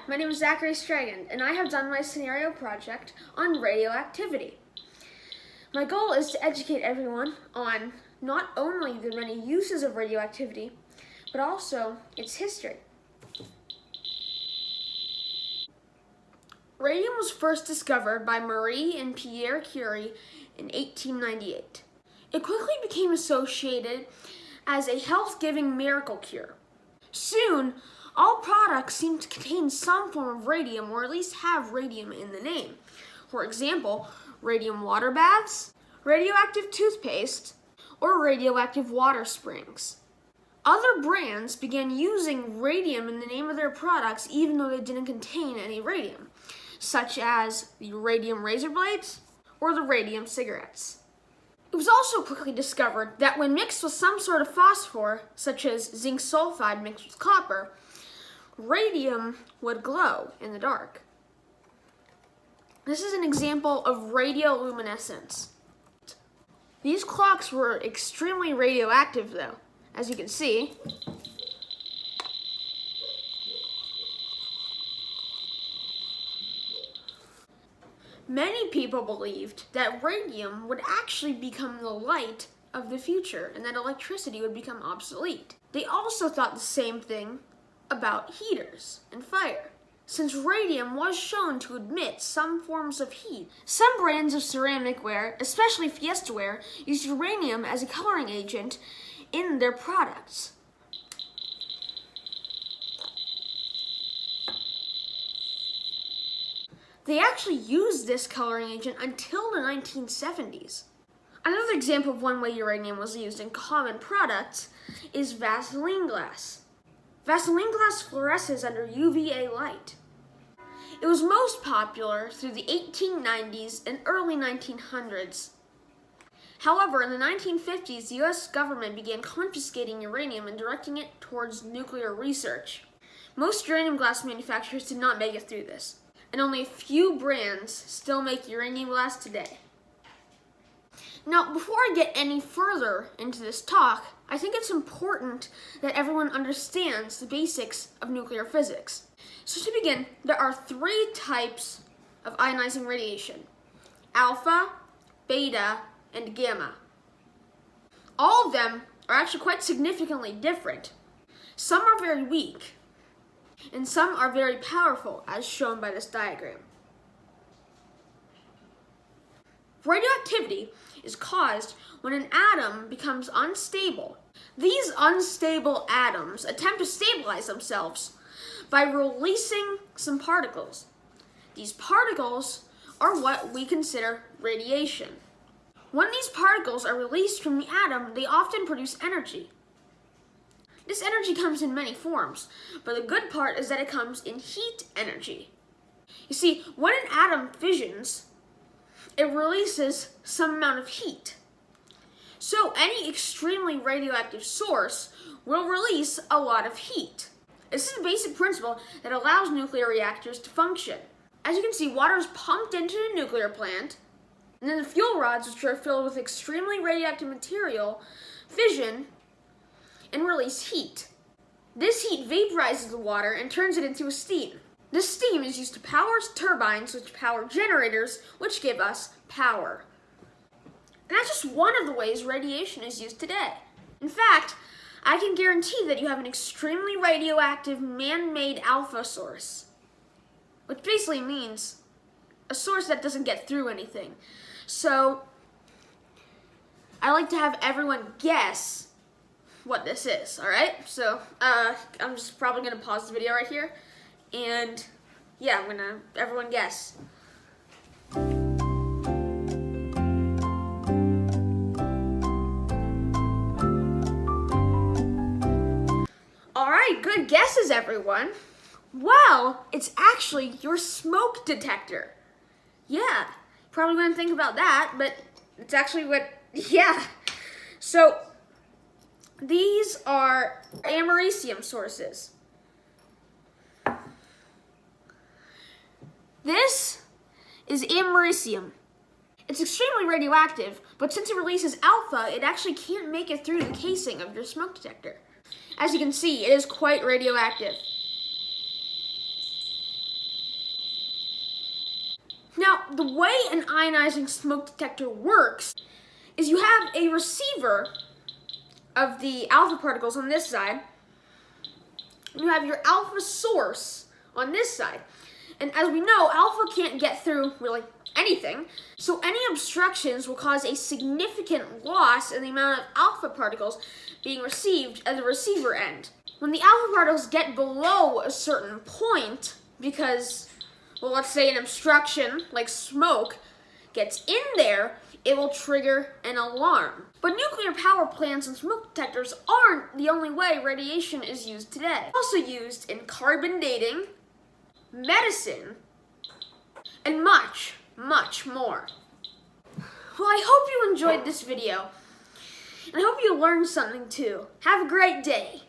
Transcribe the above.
my name is Zachary Stragand, and I have done my scenario project on radioactivity. My goal is to educate everyone on not only the many uses of radioactivity, but also its history. Radium was first discovered by Marie and Pierre Curie in 1898. It quickly became associated as a health-giving miracle cure. Soon, all products seem to contain some form of radium, or at least have radium in the name. For example, radium water baths, radioactive toothpaste, or radioactive water springs. Other brands began using radium in the name of their products even though they didn't contain any radium, such as the radium razor blades or the radium cigarettes. It was also quickly discovered that when mixed with some sort of phosphor, such as zinc sulfide mixed with copper, radium would glow in the dark. This is an example of radioluminescence. These clocks were extremely radioactive though, as you can see. Many people believed that radium would actually become the light of the future and that electricity would become obsolete. They also thought the same thing about heaters and fire, since radium was shown to emit some forms of heat. Some brands of ceramic ware, especially Fiesta ware, used uranium as a coloring agent in their products. They actually used this coloring agent until the 1970s. Another example of one way uranium was used in common products is Vaseline glass. Vaseline glass fluoresces under UVA light. It was most popular through the 1890s and early 1900s. However, in the 1950s, the US government began confiscating uranium and directing it towards nuclear research. Most uranium glass manufacturers did not make it through this, and only a few brands still make uranium glass today. Now, before I get any further into this talk, I think it's important that everyone understands the basics of nuclear physics. So to begin, there are three types of ionizing radiation: alpha, beta, and gamma. All of them are actually quite significantly different. Some are very weak, and some are very powerful, as shown by this diagram. Radioactivity is caused when an atom becomes unstable. These unstable atoms attempt to stabilize themselves by releasing some particles. These particles are what we consider radiation. When these particles are released from the atom, they often produce energy. This energy comes in many forms, but the good part is that it comes in heat energy. You see, when an atom fissions, it releases some amount of heat. So any extremely radioactive source will release a lot of heat. This is a basic principle that allows nuclear reactors to function. As you can see, water is pumped into a nuclear plant, and then the fuel rods, which are filled with extremely radioactive material, fission and release heat. This heat vaporizes the water and turns it into a steam. This steam is used to power turbines, which power generators, which give us power. And that's just one of the ways radiation is used today. In fact, I can guarantee that you have an extremely radioactive man-made alpha source, which basically means a source that doesn't get through anything. So, I like to have everyone guess what this is, alright? So, I'm just probably going to pause the video right here, and yeah, I'm going to everyone guess. Alright, good guesses everyone. Well, it's actually your smoke detector. Yeah, probably wouldn't think about that, but it's actually what, yeah. So, these are americium sources. This is americium. It's extremely radioactive, but since it releases alpha, it actually can't make it through the casing of your smoke detector. As you can see, it is quite radioactive. Now, the way an ionizing smoke detector works is you have a receiver of the alpha particles on this side, and you have your alpha source on this side. And as we know, alpha can't get through really anything, so any obstructions will cause a significant loss in the amount of alpha particles being received at the receiver end. When the alpha particles get below a certain point, because, well, let's say an obstruction, like smoke, gets in there, it will trigger an alarm. But nuclear power plants and smoke detectors aren't the only way radiation is used today. It's also used in carbon dating, medicine, and much, much more. Well, I hope you enjoyed this video, and I hope you learned something too. Have a great day.